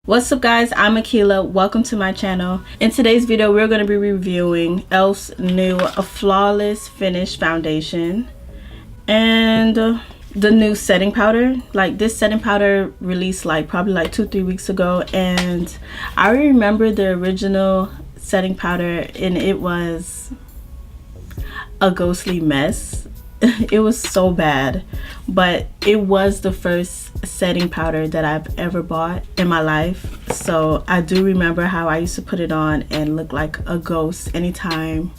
What's up guys, I'm Akila. Welcome to my channel. In today's video we're going to be reviewing e.l.f.'s new Flawless Finish foundation and the new setting powder. Like, this setting powder released probably 2-3 weeks ago, and I remember the original setting powder and it was a ghostly mess. It was so bad, but it was the first setting powder that I've ever bought in my life, so I do remember how I used to put it on and look like a ghost anytime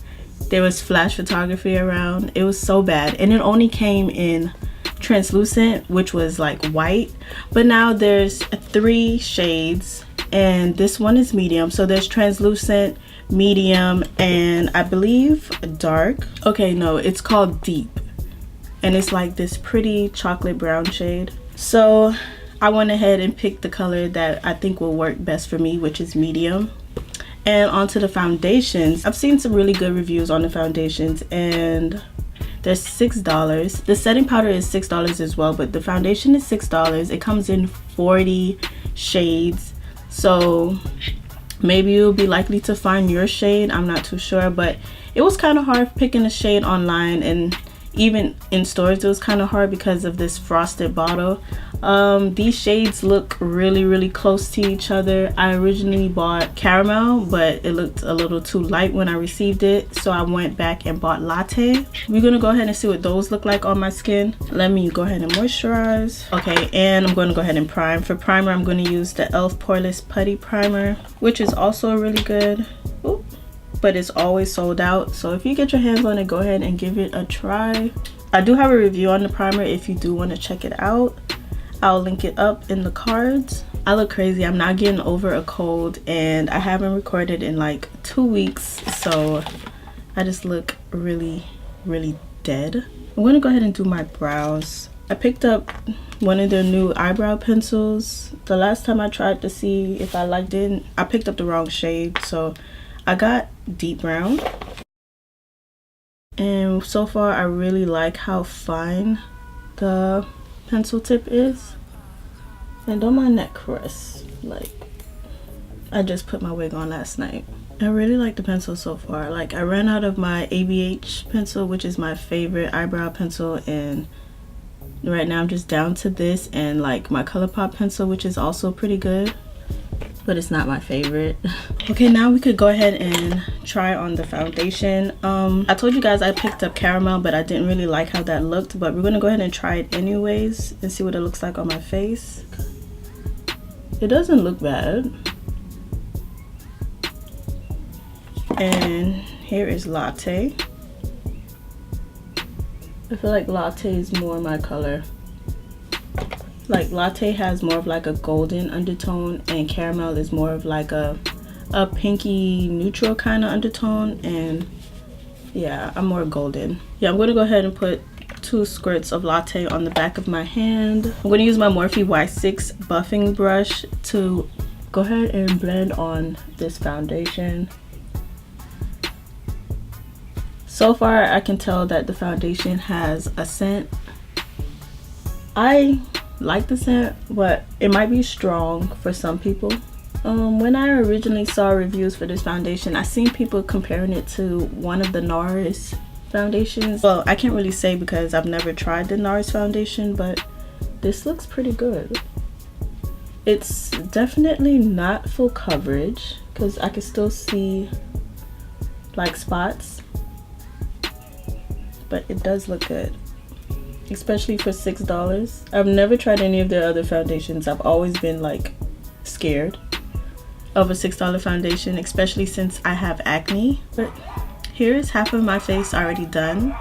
there was flash photography around. It was so bad, and it only came in translucent, which was like white, but now there's 3 shades and this one is medium. So there's translucent, medium, and I believe dark. Okay, no, it's called deep, and it's like this pretty chocolate brown shade. So I went ahead and picked the color that I think will work best for me, which is medium. And onto the foundations. I've seen some really good reviews on the foundations and they're $6. The setting powder is $6 as well, but the foundation is $6. It comes in 40 shades, so maybe you'll be likely to find your shade. I'm not too sure, but it was kind of hard picking a shade online, and even in stores it was kind of hard because of this frosted bottle. These shades look really close to each other. I originally bought caramel, but it looked a little too light when I received it, so I went back and bought latte. We're gonna go ahead and see what those look like on my skin. Let me go ahead and moisturize. Okay, and I'm going to go ahead and prime. For primer, I'm going to use the e.l.f. Poreless Putty Primer, which is also really good. Ooh, but it's always sold out, so if you get your hands on it, go ahead and give it a try. I do have a review on the primer if you do want to check it out. I'll link it up in the cards. I look crazy. I'm not getting over a cold, and I haven't recorded in like 2 weeks, so I just look really dead. I'm gonna go ahead and do my brows. I picked up one of their new eyebrow pencils. The last time I tried to see if I liked it, I picked up the wrong shade, so I got deep brown. And so far I really like how fine the pencil tip is. And on my neck rest, like, I just put my wig on last night. I really like the pencil so far. Like, I ran out of my ABH pencil, which is my favorite eyebrow pencil, and right now I'm just down to this and like my ColourPop pencil, which is also pretty good, but it's not my favorite. Okay, now we could go ahead and try on the foundation. I told you guys I picked up caramel, but I didn't really like how that looked, but we're gonna go ahead and try it anyways and see what it looks like on my face. It doesn't look bad. And here is Latte. I feel like Latte is more my color. Like, Latte has more of like a golden undertone, and caramel is more of like a pinky neutral kind of undertone, and yeah, I'm more golden. Yeah, I'm gonna go ahead and put 2 squirts of Latte on the back of my hand. I'm gonna use my Morphe Y6 buffing brush to go ahead and blend on this foundation. So far I can tell that the foundation has a scent. I like the scent, but it might be strong for some people. When I originally saw reviews for this foundation, I seen people comparing it to one of the NARS foundations. Well, I can't really say because I've never tried the NARS foundation, but this looks pretty good. It's definitely not full coverage because I can still see like spots, but it does look good, especially for $6. I've never tried any of their other foundations. I've always been like scared of a $6 foundation, especially since I have acne. But here is half of my face already done,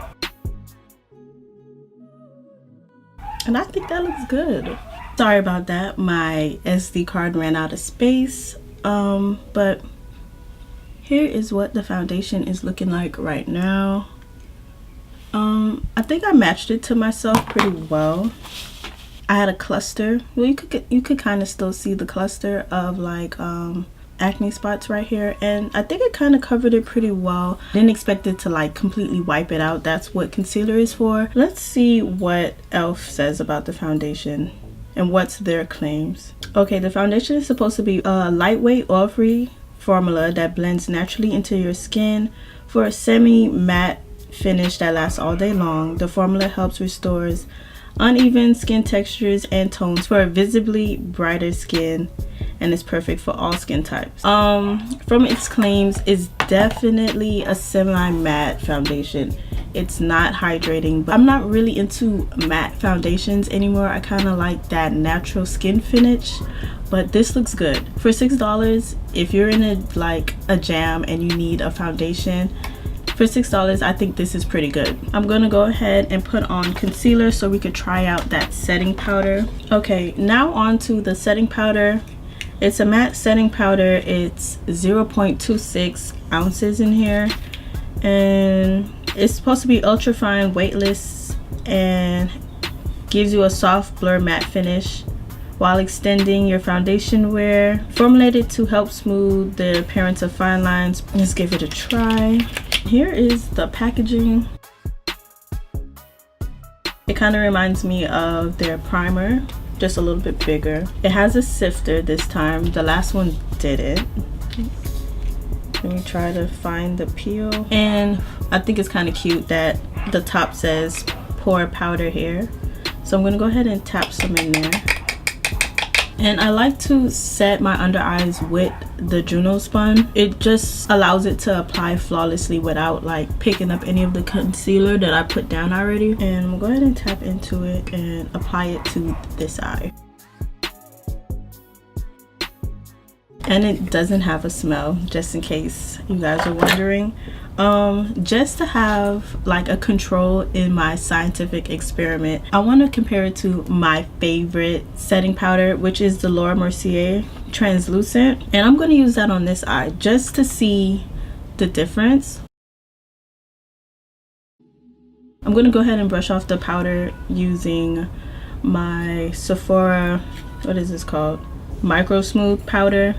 and I think that looks good. Sorry about that, my SD card ran out of space, but here is what the foundation is looking like right now. I think I matched it to myself pretty well. I had a cluster. Well, you could kind of still see the cluster of like acne spots right here, and I think it kind of covered it pretty well. Didn't expect it to like completely wipe it out. That's what concealer is for. Let's see what e.l.f. says about the foundation. and what's their claims. Okay, the foundation is supposed to be a lightweight, oil-free formula that blends naturally into your skin for a semi-matte finish that lasts all day long. The formula helps restores uneven skin textures and tones for a visibly brighter skin, and is perfect for all skin types. From its claims, it's definitely a semi-matte foundation. It's not hydrating, but I'm not really into matte foundations anymore. I kind of like that natural skin finish, but this looks good for $6. If you're in a jam and you need a foundation for $6, I think this is pretty good. I'm gonna go ahead and put on concealer so we could try out that setting powder. Okay, now on to the setting powder. It's a matte setting powder. It's 0.26 ounces in here, and it's supposed to be ultra fine, weightless, and gives you a soft blur matte finish while extending your foundation wear. Formulated to help smooth the appearance of fine lines. Let's give it a try. Here is the packaging. It kind of reminds me of their primer, just a little bit bigger. It has a sifter this time. The last one didn't. Let me try to find the peel. And I think it's kind of cute that the top says pour powder here. So I'm gonna go ahead and tap some in there. And I like to set my under eyes with the Juno Spun. It just allows it to apply flawlessly without like picking up any of the concealer that I put down already. And I'm gonna go ahead and tap into it and apply it to this eye. And it doesn't have a smell, just in case you guys are wondering. Just to have like a control in my scientific experiment, I want to compare it to my favorite setting powder, which is the Laura Mercier translucent, and I'm going to use that on this eye just to see the difference. I'm going to go ahead and brush off the powder using my Sephora, what is this called, Micro Smooth powder.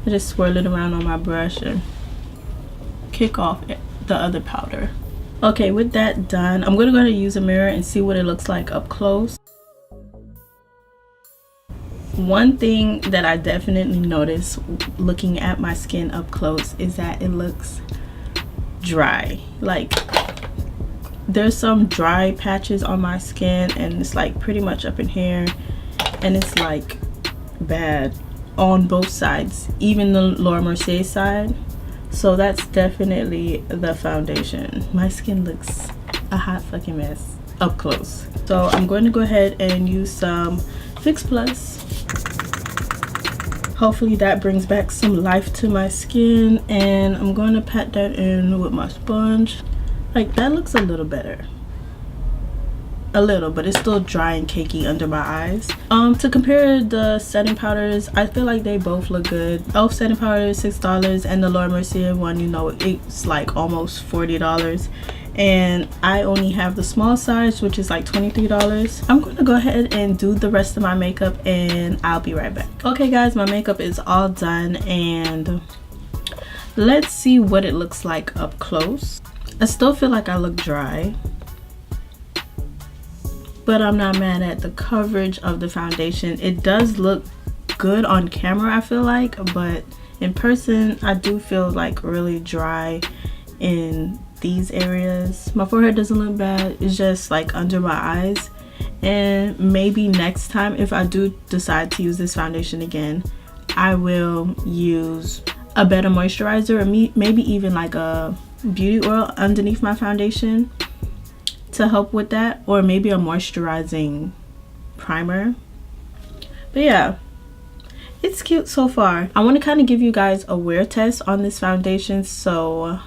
I just swirl it around on my brush and kick off the other powder. Okay, with that done, I'm gonna go ahead and use a mirror and see what it looks like up close. One thing that I definitely noticed looking at my skin up close is that it looks dry. Like there's some dry patches on my skin, and it's like pretty much up in here, and it's like bad on both sides, even the Laura Mercier side. So that's definitely the foundation. My skin looks a hot fucking mess up close. So I'm going to go ahead and use some Fix Plus. Hopefully that brings back some life to my skin, and I'm going to pat that in with my sponge. Like that looks a little better. A little, but it's still dry and cakey under my eyes. To compare the setting powders, I feel like they both look good. Elf setting powder is $6, and the Laura Mercier one, you know, it's like almost $40, and I only have the small size, which is like $23. I'm gonna go ahead and do the rest of my makeup, and I'll be right back. Okay guys, my makeup is all done, and let's see what it looks like up close. I still feel like I look dry, but I'm not mad at the coverage of the foundation. It does look good on camera, I feel like, but in person I do feel like really dry in these areas. My forehead doesn't look bad, it's just like under my eyes. And maybe next time, if I do decide to use this foundation again, I will use a better moisturizer, or maybe even like a beauty oil underneath my foundation to help with that, or maybe a moisturizing primer. But yeah, it's cute so far. I want to kind of give you guys a wear test on this foundation, so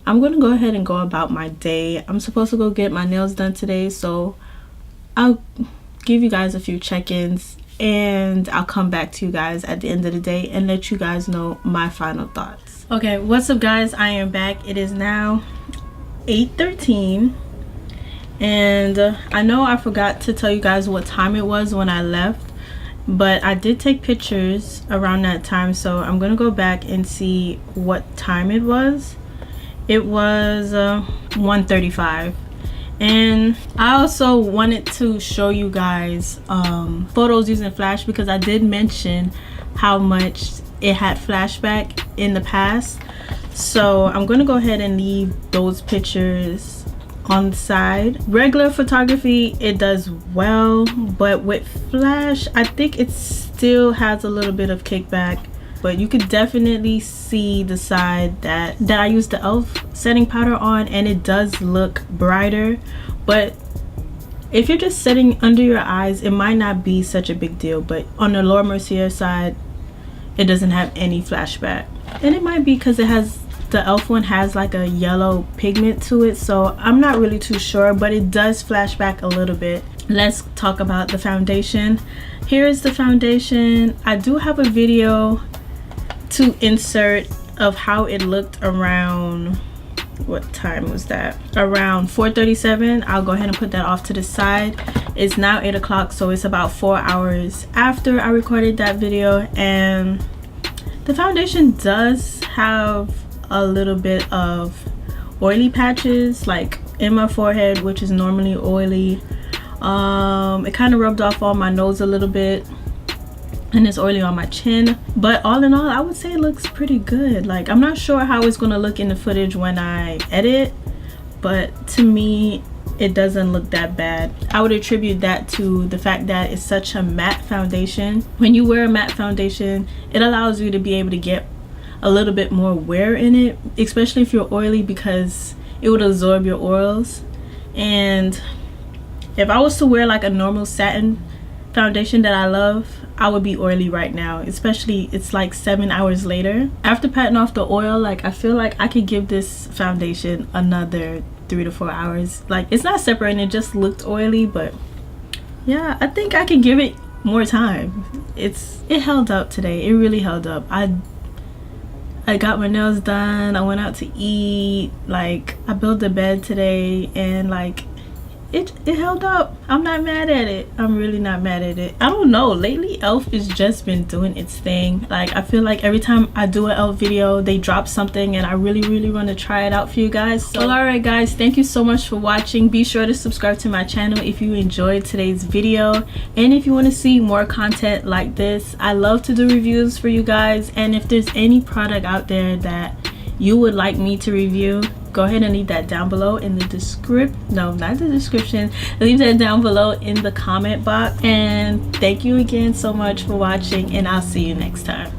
I'm going to go ahead and go about my day. I'm supposed to go get my nails done today, so I'll give you guys a few check-ins, and I'll come back to you guys at the end of the day and let you guys know my final thoughts. Okay, what's up guys, I am back. It is now 8:13. And I know I forgot to tell you guys what time it was when I left, but I did take pictures around that time, so I'm gonna go back and see what time it was. It was 1:35, And I also wanted to show you guys photos using flash, because I did mention how much it had flashback in the past. So I'm gonna go ahead and leave those pictures on the side. Regular photography, it does well, but with flash, I think it still has a little bit of kickback. But you could definitely see the side that I used the e.l.f. setting powder on, and it does look brighter. But if you're just setting under your eyes, it might not be such a big deal. But on the Laura Mercier side, it doesn't have any flashback. And it might be because it has, the e.l.f. one has like a yellow pigment to it, so I'm not really too sure, but it does flash back a little bit. Let's talk about the foundation. Here's the foundation. I do have a video to insert of how it looked around, what time was that, around 4:37. I'll go ahead and put that off to the side. It's now 8 o'clock, so it's about 4 hours after I recorded that video, and the foundation does have a little bit of oily patches like in my forehead, which is normally oily. It kind of rubbed off on my nose a little bit, and it's oily on my chin. But all in all, I would say it looks pretty good. Like, I'm not sure how it's going to look in the footage when I edit, but to me it doesn't look that bad. I would attribute that to the fact that it's such a matte foundation. When you wear a matte foundation, it allows you to be able to get a little bit more wear in it, especially if you're oily, because it would absorb your oils. And if I was to wear like a normal satin foundation that I love, I would be oily right now, especially it's like 7 hours later. After patting off the oil, like, I feel like I could give this foundation another 3 to 4 hours. Like, it's not separating, it just looked oily, but yeah, I think I can give it more time. It held up today. It really held up. I got my nails done, I went out to eat, like, I built the bed today, and like, it held up. I'm not mad at it. I'm really not mad at it. I don't know, lately e.l.f. has just been doing its thing. Like, I feel like every time I do an e.l.f. video, they drop something, and I really want to try it out for you guys. So, well, alright guys, thank you so much for watching. Be sure to subscribe to my channel if you enjoyed today's video, and if you want to see more content like this. I love to do reviews for you guys, and if there's any product out there that you would like me to review, go ahead and leave that down below in the description. Leave that down below in the comment box. And thank you again so much for watching, and I'll see you next time.